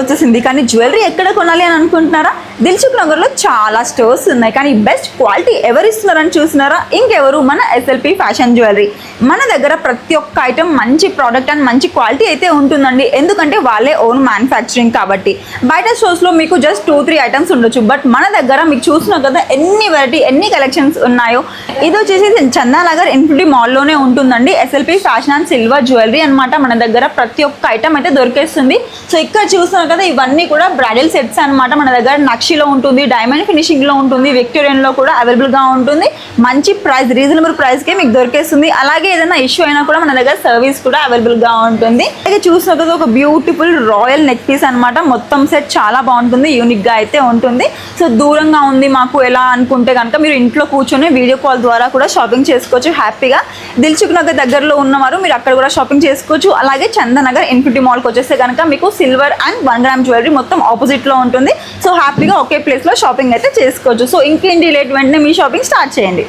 వచ్చేసింది. కానీ జ్యువెలరీ ఎక్కడ కొనాలి అని అనుకుంటున్నారా? దిల్సుఖ్ నగర్లో చాలా స్టోర్స్ ఉన్నాయి, కానీ బెస్ట్ క్వాలిటీ ఎవరు ఇస్తున్నారని చూస్తున్నారా? ఇంకెవరు, మన ఎస్ఎల్పి ఫ్యాషన్ జ్యువెలరీ. మన దగ్గర ప్రతి ఒక్క ఐటమ్ మంచి ప్రోడక్ట్ అండ్ మంచి క్వాలిటీ అయితే ఉంటుందండి, ఎందుకంటే వాళ్ళే ఓన్ మ్యానుఫ్యాక్చరింగ్ కాబట్టి. బయట స్టోర్స్లో మీకు జస్ట్ 2-3 ఐటమ్స్ ఉండొచ్చు, బట్ మన దగ్గర మీకు చూసినా కదా ఎన్ని వెరైటీ, ఎన్ని కలెక్షన్స్ ఉన్నాయో. ఇది వచ్చేసి చందానగర్ ఇన్ఫినిటీ మాల్లోనే ఉంటుందండి, SLP fashion and silver jewellery అనమాట. మన దగ్గర ప్రతి ఒక్క ఐటమ్ అయితే దొరికేస్తుంది. సో ఇక్కడ చూస్తున్నారు కదా, ఇవన్నీ కూడా బ్రైడల్ సెట్స్ అనమాట. మన దగ్గర నక్షిలో ఉంటుంది, డైమండ్ ఫినిషింగ్లో ఉంటుంది, విక్టోరియన్లో కూడా అవైలబుల్గా ఉంటుంది. మంచి ప్రైస్, రీజనబుల్ ప్రైస్కే మీకు దొరికేస్తుంది. అలాగే ఏదైనా ఇష్యూ అయినా కూడా మన దగ్గర సర్వీస్ కూడా అవైలబుల్గా ఉంటుంది. అలాగే చూస్తున్నారు కదా, ఒక బ్యూటిఫుల్ రాయల్ నెక్ పీస్ అనమాట. మొత్తం సెట్ చాలా బాగుంటుంది, యూనిక్గా అయితే ఉంటుంది. సో దూరంగా ఉంది మాకు ఎలా అనుకుంటే కనుక మీరు ఇంట్లో కూర్చొని వీడియో కాల్ ద్వారా కూడా షాపింగ్ చేసుకోవచ్చు హ్యాపీగా. దిల్సుఖ్ నగర్ దగ్గరలో ఉన్నవారు మీరు అక్కడ కూడా షాపింగ్ చేసుకోవచ్చు. అలాగే చందానగర్ ఇన్ఫినిటీ మాల్కి వచ్చేస్తే కనుక మీకు సిల్వర్ అండ్ 1 గ్రామ్ జ్యువెలరీ మొత్తం ఆపోజిట్లో ఉంటుంది. సో హ్యాపీగా ఒకే ప్లేస్లో షాపింగ్ అయితే చేసుకోవచ్చు. సో ఇంకేంటి లేట్, వెంటనే మీ షాపింగ్ స్టార్ట్ చేయండి.